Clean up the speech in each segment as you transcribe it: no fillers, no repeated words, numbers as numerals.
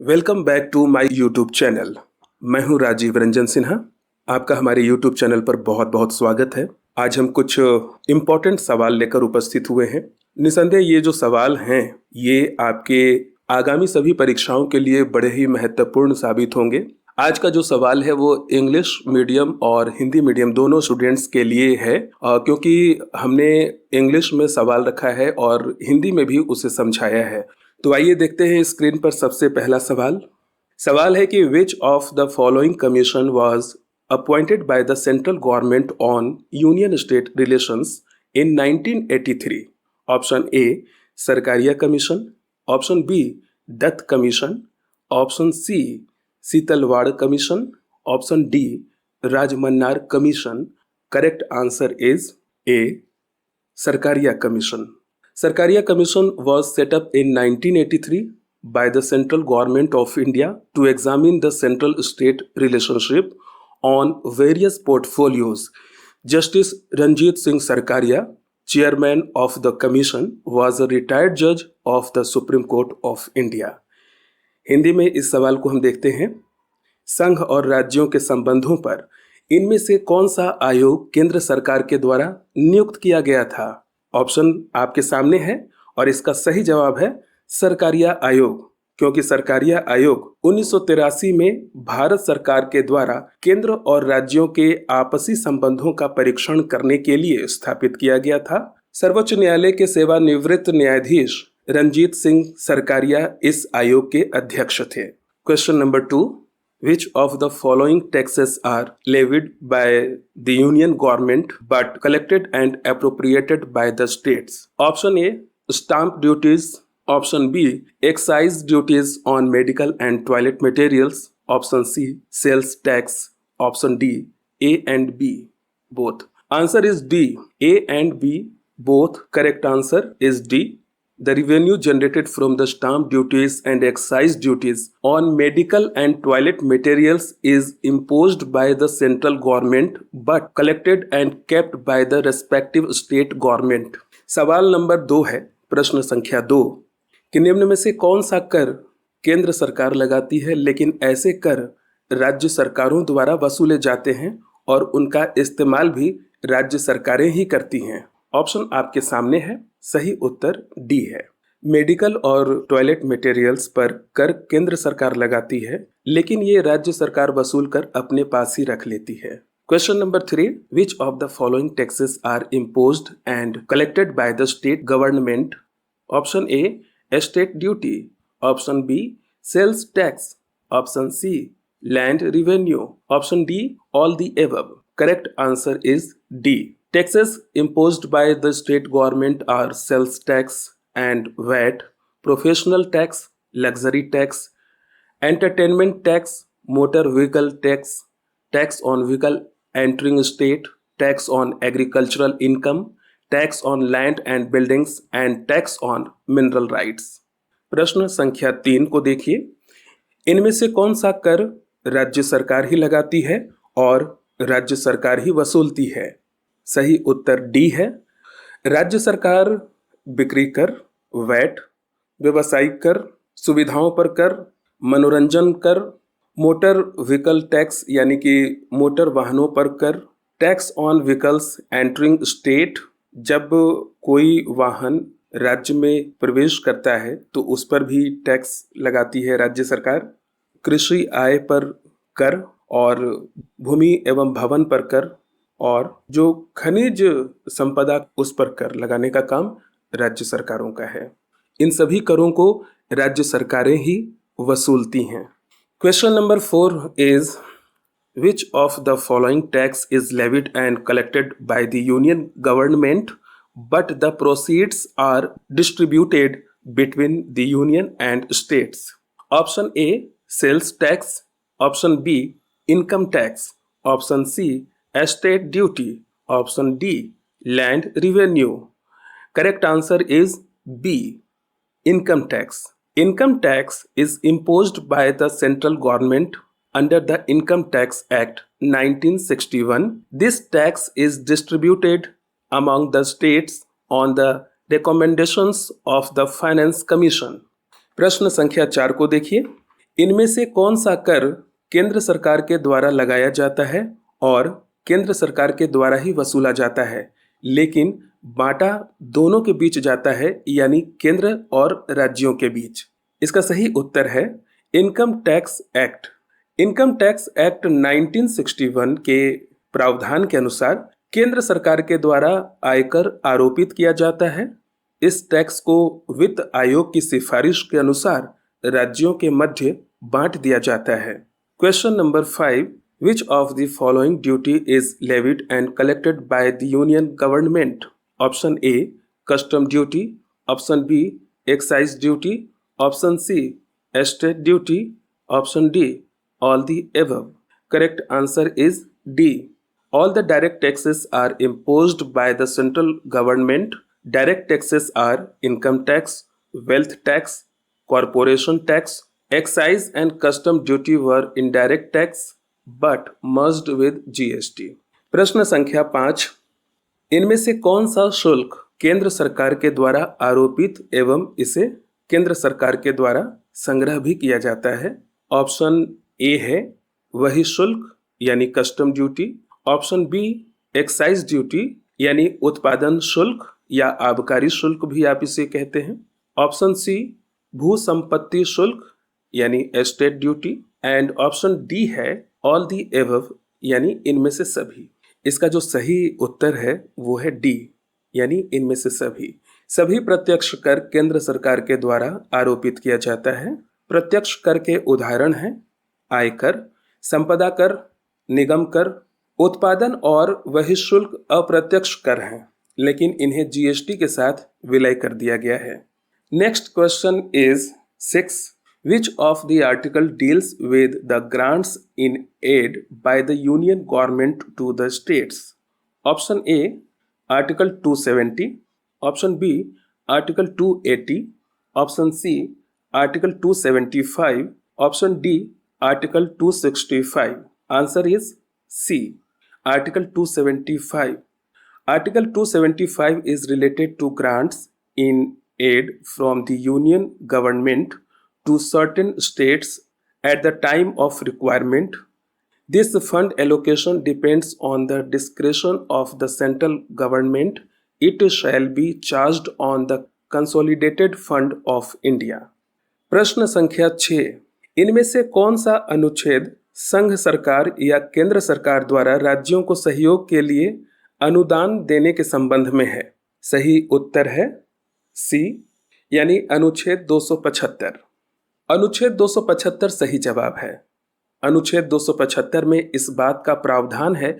Welcome back to my YouTube channel. मैं हूं राजीव रंजन सिन्हा। आपका हमारे यूट्यूब चैनल पर बहुत बहुत स्वागत है। आज हम कुछ इम्पोर्टेंट सवाल लेकर उपस्थित हुए हैं। निसंदेह ये जो सवाल हैं ये आपके आगामी सभी परीक्षाओं के लिए बड़े ही महत्वपूर्ण साबित होंगे। आज का जो सवाल है वो इंग्लिश मीडियम और हिंदी मीडियम दोनों स्टूडेंट्स के लिए है, क्योंकि हमने इंग्लिश में सवाल रखा है और हिंदी में भी उसे समझाया है। तो आइए देखते हैं स्क्रीन पर सबसे पहला सवाल है कि which of the following commission was appointed by the central government on union state relations in 1983। Option A Sarkaria commission, option B Dutt commission, option C Setalvad commission, option D Rajamannar commission. Correct answer is A Sarkaria commission. Sarkaria Commission was set up in 1983 by the central government of India to examine the central-state relationship on various portfolios. Justice Ranjit Singh Sarkaria, chairman of the commission, was a retired judge of the Supreme Court of India. Hindi में इस सवाल को हम देखते हैं। संघ और राज्यों के संबंधों पर इनमें से कौन सा आयोग केंद्र सरकार के द्वारा नियुक्त किया गया था? ऑप्शन आपके सामने है और इसका सही जवाब है सरकारिया आयोग, क्योंकि सरकारिया आयोग 1983 में भारत सरकार के द्वारा केंद्र और राज्यों के आपसी संबंधों का परीक्षण करने के लिए स्थापित किया गया था। सर्वोच्च न्यायालय के सेवानिवृत्त न्यायाधीश रंजीत सिंह सरकारिया इस आयोग के अध्यक्ष थे। Question number 2, which of the following taxes are levied by the union government but collected and appropriated by the states? Option A stamp duties, option B excise duties on medical and toilet materials, option C sales tax, option D A and B both. Answer is D, A and B both. Correct answer is D. The revenue generated from the stamp duties and excise duties on medical and toilet materials is imposed by the central government but collected and kept by the respective state government. सवाल number 2 है, प्रश्न संख्या 2, कि निम्न में से कौन सा कर केंद्र सरकार लगाती है लेकिन ऐसे कर राज्य सरकारों द्वारा वसूले जाते हैं और उनका इस्तेमाल भी राज्य सरकारें ही करती हैं? ऑप्शन आपके सामने है, सही उत्तर डी है। मेडिकल और टॉयलेट मटेरियल्स पर कर केंद्र सरकार लगाती है लेकिन ये राज्य सरकार वसूल कर अपने पास ही रख लेती है। Question number 3, which of the following taxes are imposed and collected by the state government? Option A estate duty, option B sales tax, option C land revenue, option D all the above. Correct answer is D. Taxes imposed by the state government are sales tax and VAT, professional tax, luxury tax, entertainment tax, motor vehicle tax, tax on vehicle entering state, tax on agricultural income, tax on land and buildings and tax on mineral rights. प्रश्न संख्या 3 को देखिए। इनमें से कौन सा कर राज्य सरकार ही लगाती है और राज्य सरकार ही वसूलती है? सही उत्तर डी है। राज्य सरकार बिक्री कर, वैट, व्यवसायिक कर, सुविधाओं पर कर, मनोरंजन कर, मोटर व्हीकल टैक्स यानी कि मोटर वाहनों पर कर, tax on vehicles entering state, जब कोई वाहन राज्य में प्रवेश करता है तो उस पर भी टैक्स लगाती है राज्य सरकार, कृषि आय पर कर और भूमि एवं भवन पर कर, और जो खनिज संपदा उस पर कर लगाने का काम राज्य सरकारों का है। इन सभी करों को राज्य सरकारें ही वसूलती हैं। Question number 4 is which of the following tax is levied and collected by the union government but the proceeds are distributed between the union and states? Option A sales tax, option B income tax, option C estate duty, option D land revenue. Correct answer is B income tax. Income tax is imposed by the central government under the Income Tax Act 1961. This tax is distributed among the states on the recommendations of the Finance Commission. प्रश्न संख्या 4 को देखिए। इनमें से कौन सा कर केंद्र सरकार के द्वारा लगाया जाता है और केंद्र सरकार के द्वारा ही वसूला जाता है, लेकिन बांटा दोनों के बीच जाता है, यानी केंद्र और राज्यों के बीच? इसका सही उत्तर है income tax act. Income tax act 1961 के प्रावधान के अनुसार केंद्र सरकार के द्वारा आयकर आरोपित किया जाता है। इस टैक्स को वित्त आयोग की सिफारिश के अनुसार राज्यों के मध्य बांट दिया जाता है। Question number 5, which of the following duty is levied and collected by the union government? Option A custom duty, option B excise duty, option C estate duty, option D all the above. Correct answer is D. All the direct taxes are imposed by the central government. Direct taxes are income tax, wealth tax, corporation tax. Excise and custom duty were indirect tax but merged with GST. प्रश्न संख्या 5, इनमें से कौन सा शुल्क केंद्र सरकार के द्वारा आरोपित एवं इसे केंद्र सरकार के द्वारा संग्रह भी किया जाता है? ऑप्शन ए है वही शुल्क यानी custom duty, option B excise duty यानी उत्पादन शुल्क या आबकारी शुल्क भी आप इसे कहते हैं, ऑप्शन सी भू संपत्ति शुल्क यानी estate duty, and option D है ऑल दी एबव यानी इनमें से सभी। इसका जो सही उत्तर है वो है डी यानी इनमें से सभी। सभी प्रत्यक्ष कर केंद्र सरकार के द्वारा आरोपित किया जाता है। प्रत्यक्ष कर के उदाहरण हैं आयकर, संपदा कर, निगम कर, उत्पादन और वही शुल्क अप्रत्यक्ष कर हैं, लेकिन इन्हें जीएसटी के साथ विलय कर दिया गया है। Next question is 6, which of the article deals with the grants in aid by the union government to the states? Option A article 270, option B article 280, option C article 275, option D Article 265. Answer is C. Article 275. Article 275 is related to grants in aid from the Union government to certain states at the time of requirement. This fund allocation depends on the discretion of the central government. It shall be charged on the Consolidated Fund of India. प्रश्न संख्या 6, इनमें से कौन सा अनुच्छेद संघ सरकार या केंद्र सरकार द्वारा राज्यों को सहयोग के लिए अनुदान देने के संबंध में है? सही उत्तर है सी यानी अनुच्छेद 275। अनुच्छेद 275 सही जवाब है। अनुच्छेद 275 में इस बात का प्रावधान है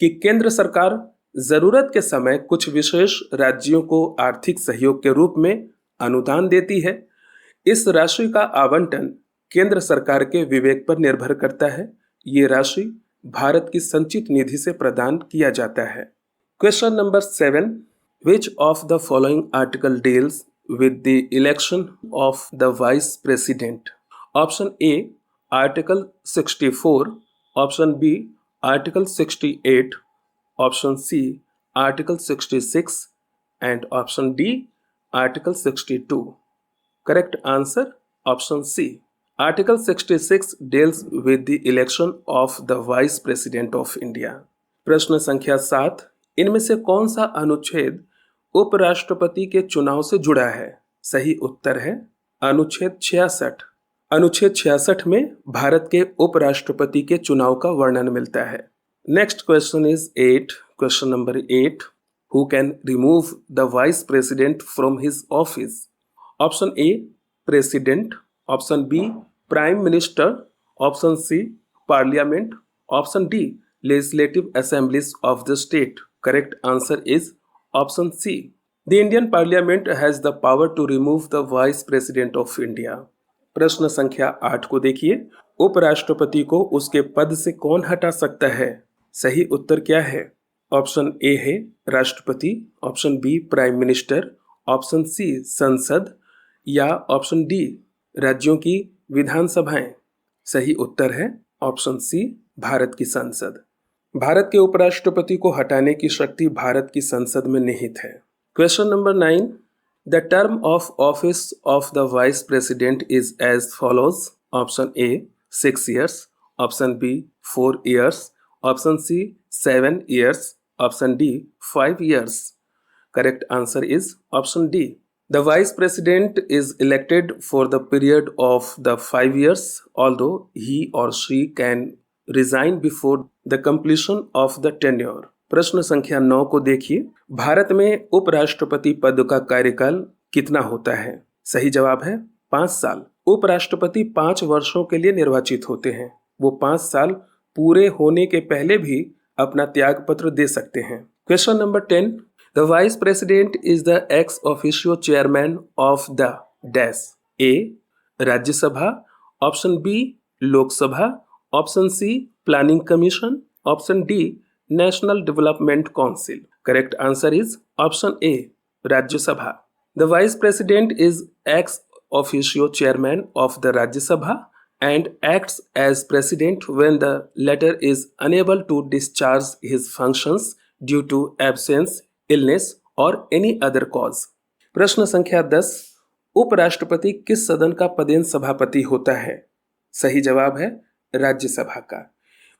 कि केंद्र सरकार जरूरत के समय कुछ विशेष राज्यों को आर्थिक सहयोग के रूप में अनुदान देती है। इस राशि का आवंटन केंद्र सरकार के विवेक पर निर्भर करता है। ये राशि भारत की संचित निधि से प्रदान किया जाता है। Question number 7, which of the following article deals with the election of the vice president? Option A article 64, option B article 68, option C article 66 and option D article 62। Correct answer option C. Article 66 deals with the election of the Vice President of India. प्रश्न संख्या 7, इनमें से कौन सा अनुच्छेद उपराष्ट्रपति के चुनाव से जुड़ा है? सही उत्तर है अनुच्छेद 66। अनुच्छेद 66 में भारत के उपराष्ट्रपति के चुनाव का वर्णन मिलता है। Next question is 8, question number 8, who can remove the vice president from his office? Option A president, option B prime minister, option C parliament, option D legislative assemblies of the state. Correct answer is option C. The Indian parliament has the power to remove the vice president of India. प्रश्न संख्या 8 को देखिए, उपराष्ट्रपति को उसके पद से कौन हटा सकता है? सही उत्तर क्या है? ऑप्शन ए है राष्ट्रपति, option B prime minister, option C संसद या ऑप्शन डी राज्यों की विधानसभाएं। सही उत्तर है ऑप्शन सी भारत की संसद। भारत के उपराष्ट्रपति को हटाने की शक्ति भारत की संसद में निहित है। Question number 9, the term of office of the vice president is as follows. Option A 6 years, option B 4 years, option C 7 years, option D 5 years. Correct answer is option D. The vice president is elected for the period of the 5 years, although he or she can resign before the completion of the tenure. प्रश्न संख्या 9 को देखिए। भारत में उपराष्ट्रपति पद का कार्यकाल कितना होता है? सही जवाब है 5 साल। उपराष्ट्रपति 5 वर्षों के लिए निर्वाचित होते हैं। वो 5 साल पूरे होने के पहले भी अपना त्याग पत्र दे सकते हैं। Question number 10। The Vice President is the ex officio chairman of the dash. A. Rajya Sabha, option B Lok Sabha, option C planning commission, option D national development council. Correct answer is option A Rajya Sabha. The Vice President is ex officio chairman of the Rajya Sabha and acts as president when the latter is unable to discharge his functions due to absence, illness और any other cause. प्रश्न संख्या 10। उपराष्ट्रपति किस सदन का पदेन सभापति होता है? सही जवाब है राज्यसभा का.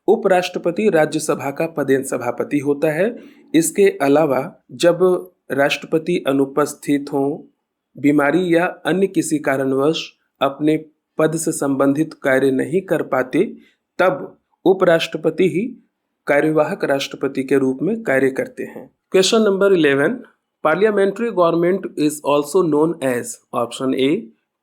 उपराष्ट्रपति राज्यसभा का पदेन सभापति होता है. इसके अलावा जब राष्ट्रपति अनुपस्थित हों, बीमारी या अन्य किसी कारणवश अपने पद से संबंधित कार्य नहीं कर पाते, तब उपराष्ट्रपति ही कार्यवाहक राष्ट्रपति के रूप में कार्य करते हैं. Question number 11. Parliamentary government is also known as option A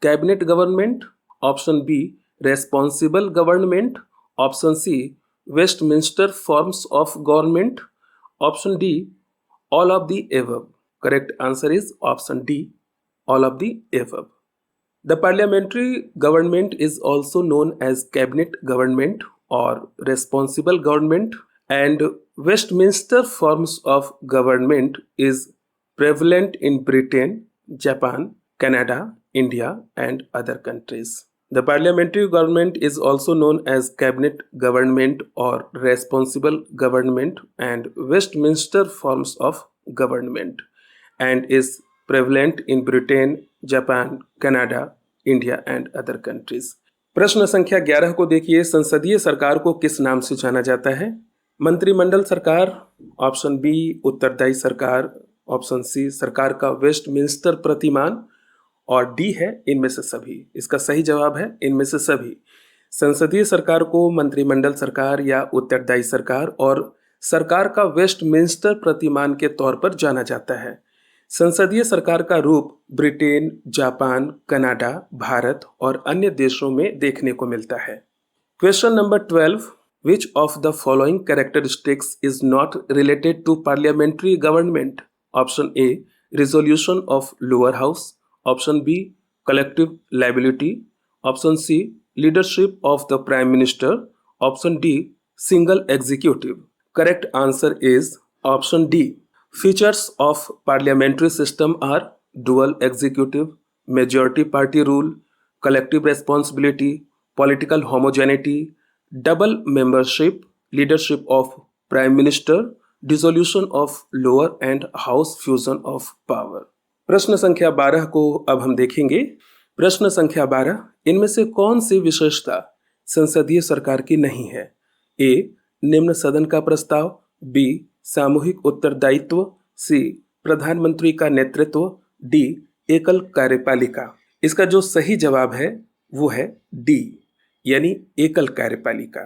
cabinet government, option B responsible government, option C Westminster forms of government, option D all of the above. Correct answer is option D all of the above. The parliamentary government is also known as cabinet government or responsible government, and Westminster forms of government is prevalent in Britain, Japan, Canada, India, and other countries. The parliamentary government is also known as cabinet government or responsible government and Westminster forms of government, and is prevalent in Britain, Japan, Canada, India, and other countries. प्रश्न संख्या 11 को देखिए। संसदीय सरकार को किस नाम से जाना जाता है? मंत्रिमंडल सरकार, ऑप्शन बी उत्तरदायी सरकार, ऑप्शन सी सरकार का वेस्टमिंस्टर प्रतिमान, और डी है इनमें से सभी. इसका सही जवाब है इनमें से सभी. संसदीय सरकार को मंत्रिमंडल सरकार या उत्तरदायी सरकार और सरकार का वेस्टमिंस्टर प्रतिमान के तौर पर जाना जाता है. संसदीय सरकार का रूप ब्रिटेन, जापान, कनाडा, भारत और अन्य देशों में देखने को मिलता है. Question number 12. Which of the following characteristics is not related to parliamentary government? Option A resolution of lower house, option B collective liability, option C leadership of the prime minister, option D single executive. Correct answer is option D. Features of parliamentary system are dual executive, majority party rule, collective responsibility, political homogeneity, double membership, leadership of prime minister, dissolution of lower and house fusion of power. प्रश्न संख्या 12 को अब हम देखेंगे. प्रश्न संख्या 12. इनमें से कौन सी विशेषता संसदीय सरकार की नहीं है? ए निम्न सदन का प्रस्ताव, बी सामूहिक उत्तरदायित्व, सी प्रधानमंत्री का नेतृत्व, डी एकल कार्यपालिका. इसका जो सही जवाब है वो है डी, यानी एकल कार्यपालिका.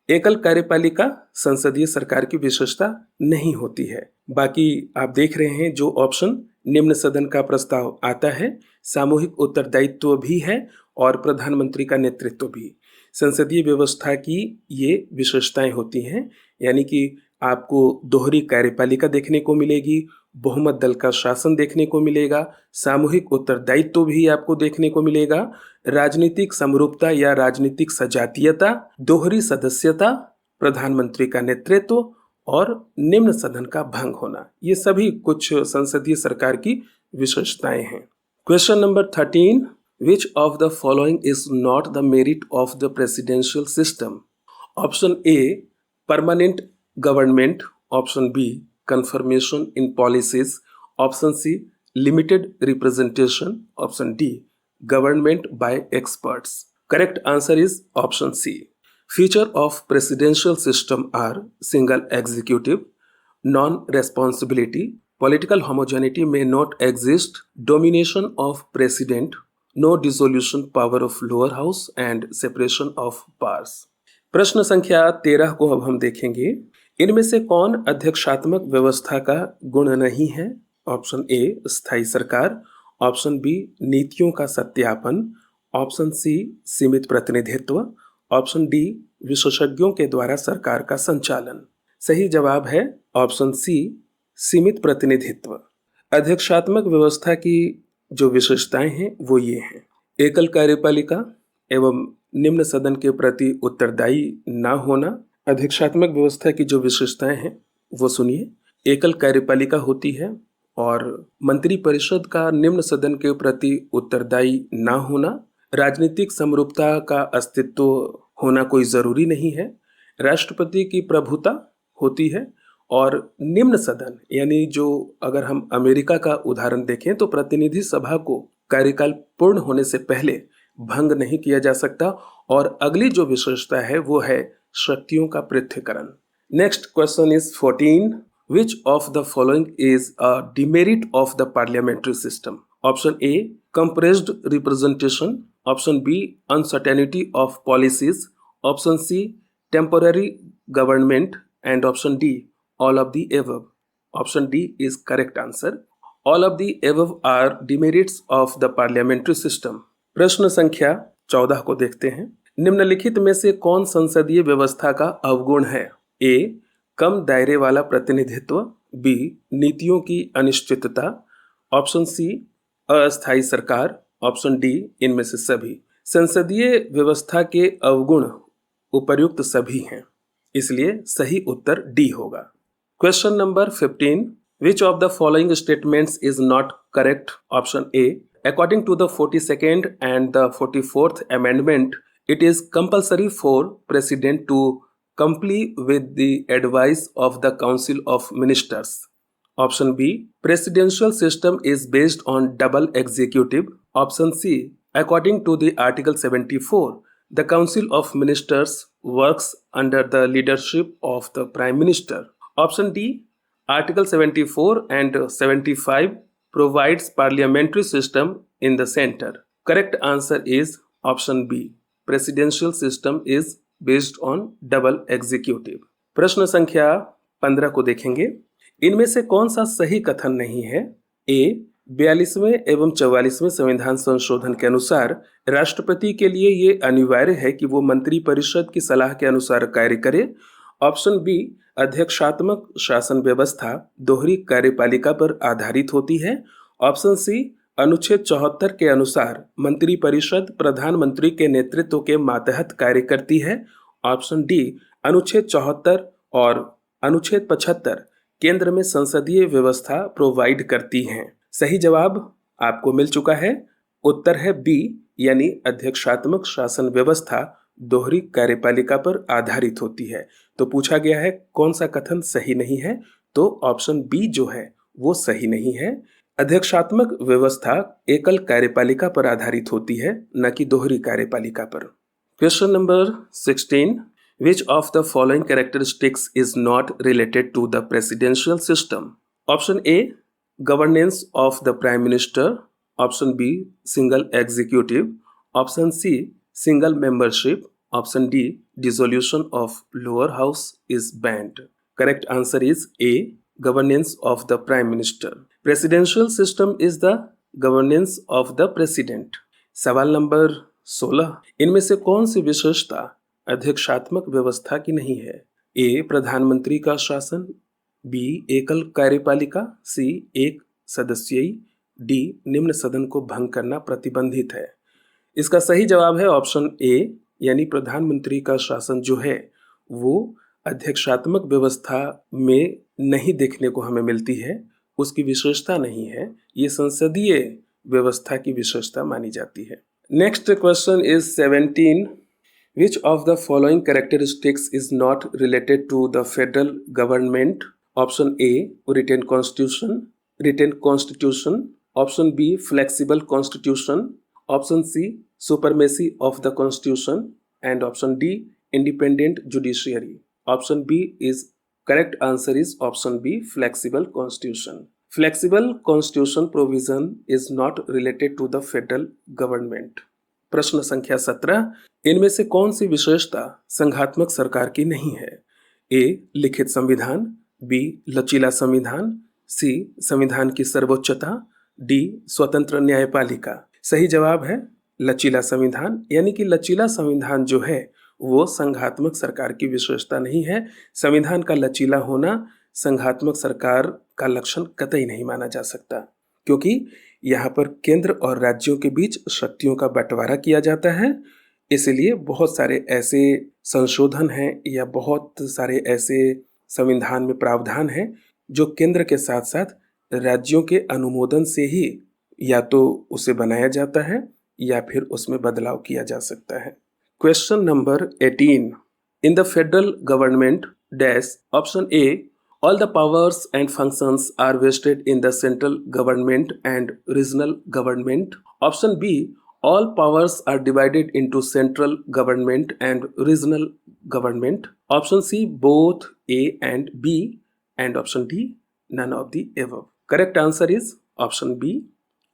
एकल कार्यपालिका संसदीय सरकार की विशेषता नहीं होती है. बाकी आप देख रहे हैं जो ऑप्शन निम्न सदन का प्रस्ताव आता है, सामूहिक उत्तरदायित्व भी है और प्रधानमंत्री का नेतृत्व भी. संसदीय व्यवस्था की ये विशेषताएं होती हैं, यानी कि आपको दोहरी कार्यपालिका देखने को मिलेगी, बहुमत दल का शासन देखने को मिलेगा, सामूहिक उत्तरदायित्व भी आपको देखने को मिलेगा, राजनीतिक समरूपता या राजनीतिक सजातीयता, दोहरी सदस्यता, प्रधानमंत्री का नेतृत्व और निम्न सदन का भंग होना. ये सभी कुछ संसदीय सरकार की विशेषताएं हैं. Question number 13. Which of the following is not the merit of the presidential system? Option A permanent government, option B confirmation in policies, option C limited representation, option D government by experts. Correct answer is option C. Feature of presidential system are single executive, non-responsibility, political homogeneity may not exist, domination of president, no dissolution power of lower house and separation of powers. प्रश्न संख्या 13 को अब हम देखेंगे। इनमें से कौन अध्यक्षात्मक व्यवस्था का गुण नहीं है? ऑप्शन ए स्थायी सरकार, ऑप्शन बी नीतियों का सत्यापन, ऑप्शन सी सीमित प्रतिनिधित्व, ऑप्शन डी विशेषज्ञों के द्वारा सरकार का संचालन। सही जवाब है ऑप्शन सी सीमित प्रतिनिधित्व। अध्यक्षात्मक व्यवस्था की जो विशेषताएं हैं वो ये हैं: एकल कार्यपालिका एवं निम्न सदन के प्रति उत्तरदायी न होना। अध्यक्षात्मक व्यवस्था की जो विशेषताएं हैं वो सुनिए। एकल कार्यपालिका होती है और मंत्रिपरिषद का निम्न सदन के प्रति उत्तरदायी न होना। राजनीतिक समरूपता का अस्तित्व होना कोई जरूरी नहीं है। राष्ट्रपति की प्रभुता होती है और निम्न सदन यानी जो अगर हम अमेरिका का उदाहरण देखें तो प्रतिनिधि सभा को कार्यकाल पूर्ण होने से पहले भंग नहीं किया जा सकता। और अगली जो विशेषता है वो है शक्तियों का पृथक्करण। Next question is 14. Which of the following is a demerit of the parliamentary system? Option A compressed representation, option B uncertainty of policies, option C temporary government and option D all of the above. Option D is correct answer. All of the above are demerits of the parliamentary system. प्रश्न संख्या 14 को देखते हैं। निम्नलिखित में से कौन संसदीय व्यवस्था का अवगुण है? A कम दायरे वाला प्रतिनिधित्व, बी नीतियों की अनिश्चितता, ऑप्शन सी अस्थायी सरकार, ऑप्शन डी इनमें से सभी। संसदीय व्यवस्था के अवगुण उपर्युक्त सभी हैं, इसलिए सही उत्तर डी होगा। Question number 15. Which of the following statements is not correct? Option A according to the 42nd and the 44th amendment it is compulsory for president to comply with the advice of the Council of Ministers. Option B presidential system is based on double executive. Option C according to the Article 74 the Council of Ministers works under the leadership of the Prime Minister. Option D Article 74 and 75 provides parliamentary system in the center. Correct answer is option B presidential system is based on double executive. प्रश्न संख्या 15 को देखेंगे। इनमें से कौन सा सही कथन नहीं है? ए 42वें एवं 44वें संविधान संशोधन के अनुसार राष्ट्रपति के लिए ये अनिवार्य है कि वो मंत्रिपरिषद की सलाह के अनुसार कार्य करे। ऑप्शन बी अध्यक्षात्मक शासन व्यवस्था दोहरी कार्यपालिका पर आधारित होती है। ऑप्शन सी अनुच्छेद 74 के अनुसार मंत्रिपरिषद प्रधानमंत्री के नेतृत्व के मातहत कार्य करती है। ऑप्शन डी अनुच्छेद 74 और अनुच्छेद 75 केंद्र में संसदीय व्यवस्था प्रोवाइड करती हैं। सही जवाब आपको मिल चुका है। उत्तर है बी यानी अध्यक्षात्मक शासन व्यवस्था दोहरी कार्यपालिका पर आधारित होती है। तो पूछा गया है कौन सा कथन सही नहीं है, तो ऑप्शन बी जो है वो सही नहीं है। अध्यक्षात्मक व्यवस्था एकल कार्यपालिका पर आधारित होती है, न कि दोहरी कार्यपालिका पर। Question number 16. Which of the following characteristics is not related to the presidential system? Option A governance of the prime minister, option B single executive, option C single membership, option D dissolution of lower house is banned. Correct answer is A governance of the prime minister. Presidential system is the governance of the president. सवाल number 16. इनमें से कौन सी विशेषता अध्यक्षात्मक व्यवस्था की नहीं है? ए प्रधानमंत्री का शासन, बी एकल कार्यपालिका, सी एक सदस्यीय, डी निम्न सदन को भंग करना प्रतिबंधित है। इसका सही जवाब है ऑप्शन ए यानी प्रधानमंत्री का शासन जो है वो अध्यक्षात्मक व्यवस्था में नहीं देखने को हमें मिलती है, उसकी विशेषता नहीं है, ये संसदीय व्यवस्था की विशेषता मानी जाती है। Next question is 17. Which of the following characteristics is not related to the federal government? Option A written constitution, option B flexible constitution, option C supremacy of the constitution and option D independent judiciary. Option B is correct answer is option B flexible constitution. Flexible constitution provision is not related to the federal government. प्रश्न संख्या 17, इनमें से कौन सी विशेषता संघात्मक सरकार की नहीं है? ए लिखित संविधान, बी लचीला संविधान, सी संविधान की सर्वोच्चता, डी स्वतंत्र न्यायपालिका। सही जवाब है लचीला संविधान, यानी कि लचीला संविधान जो है वो संघात्मक सरकार की विशेषता नहीं है। संविधान का लचीला होना संघात्मक सरकार का लक्षण कतई नहीं माना जा सकता, क्योंकि यहाँ पर केंद्र और राज्यों के बीच शक्तियों का बंटवारा किया जाता है। इसलिए बहुत सारे ऐसे संशोधन हैं या बहुत सारे ऐसे संविधान में प्रावधान हैं जो केंद्र के साथ साथ राज्यों के अनुमोदन से ही या तो उसे बनाया जाता है या फिर उसमें बदलाव किया जा सकता है। Question number 18, in the federal government dash. Option A all the powers and functions are vested in the central government and regional government. Option B, all powers are divided into central government and regional government. Option C, both A and B. And option D, none of the above. Correct answer is option B,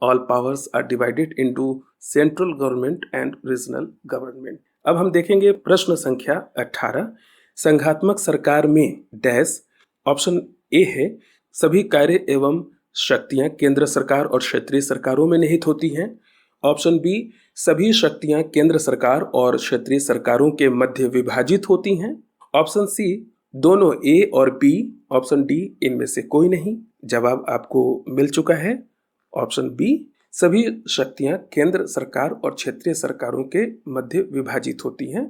all powers are divided into central government and regional government. अब हम देखेंगे प्रश्न संख्या 18, संघात्मक सरकार में dash. Option A है सभी कार्य एवं शक्तियां केंद्र सरकार और क्षेत्रीय सरकारों में निहित होती हैं। ऑप्शन बी सभी शक्तियां केंद्र सरकार और क्षेत्रीय सरकारों के मध्य विभाजित होती हैं। ऑप्शन सी दोनों ए और बी। ऑप्शन डी इनमें से कोई नहीं। जवाब आपको मिल चुका है ऑप्शन बी, सभी शक्तियां केंद्र सरकार और क्षेत्रीय सरकारों के मध्य विभाजित होती हैं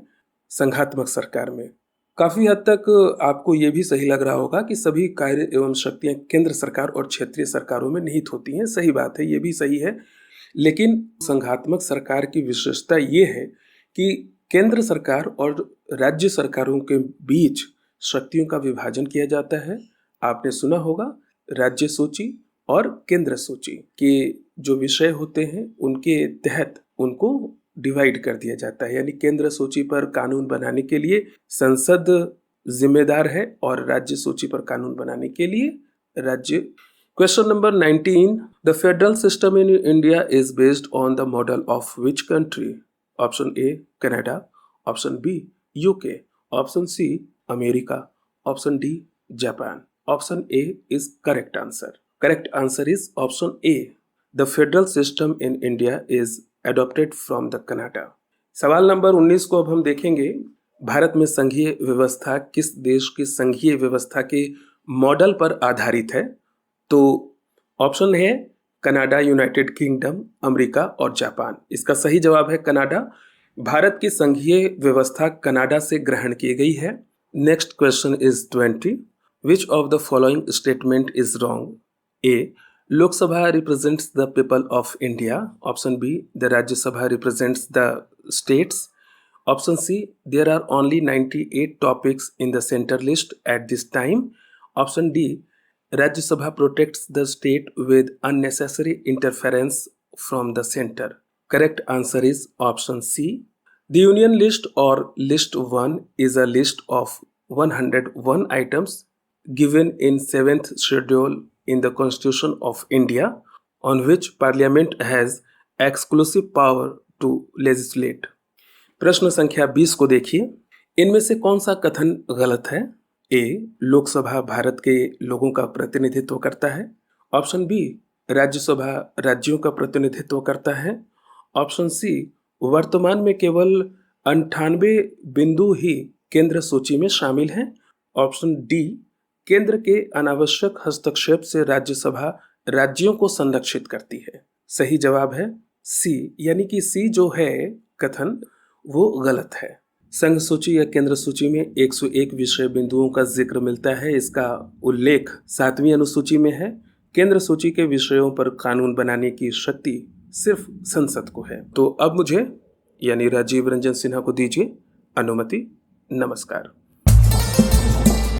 संघात्मक सरकार में। काफी हद तक आपको ये भी सही लग रहा होगा कि सभी कार्य एवं शक्तियां केंद्र सरकार और क्षेत्रीय सरकारों में निहित होती हैं। सही बात है, ये भी सही है, लेकिन संघात्मक सरकार की विशेषता ये है कि केंद्र सरकार और राज्य सरकारों के बीच शक्तियों का विभाजन किया जाता है। आपने सुना होगा राज्य सूची और केंद्र सूची के जो विषय होते हैं उनके तहत उनको डिवाइड कर दिया जाता है, यानी केंद्र सूची पर कानून बनाने के लिए संसद जिम्मेदार है और राज्य सूची पर कानून बनाने के लिए राज्य। Question number 19, the federal system in India is based on the model of which country? Option A Canada, option B UK, option C America, option D Japan. Option A is correct answer. Correct answer is option A, the federal system in India is adopted from the Canada. सवाल number 19 को अब हम देखेंगे, भारत में संघीय व्यवस्था किस देश की संघीय व्यवस्था के मॉडल पर आधारित है? तो ऑप्शन है कनाडा, यूनाइटेड किंगडम, अमेरिका और जापान। इसका सही जवाब है कनाडा। भारत की संघीय व्यवस्था कनाडा से ग्रहण की गई है। Next question is 20, which of the following statement is wrong? A Lok Sabha represents the people of India. Option B, the Rajya Sabha represents the states. Option C, there are only 98 topics in the center list at this time. Option D, Rajya Sabha protects the state with unnecessary interference from the center. Correct answer is option C. The Union list or list 1 is a list of 101 items given in 7th schedule in the Constitution of India, on which Parliament has exclusive power to legislate. प्रश्न संख्या 20 को देखिए, इनमें से कौन सा कथन गलत है? ए लोकसभा भारत के लोगों का प्रतिनिधित्व करता है। ऑप्शन बी राज्यसभा राज्यों का प्रतिनिधित्व करता है। ऑप्शन सी वर्तमान में केवल 98 बिंदु ही केंद्र सूची में शामिल हैं। ऑप्शन डी केंद्र के अनावश्यक हस्तक्षेप से राज्यसभा राज्यों को संरक्षित करती है। सही जवाब है सी, यानी कि सी जो है कथन वो गलत है। संघ सूची या केंद्र सूची में 101 विषय बिंदुओं का जिक्र मिलता है। इसका उल्लेख 7वीं अनुसूची में है। केंद्र सूची के विषयों पर कानून बनाने की शक्ति सिर्फ संसद को है। तो अब मुझे यानी राजीव रंजन सिन्हा को दीजिए अनुमति। नमस्कार।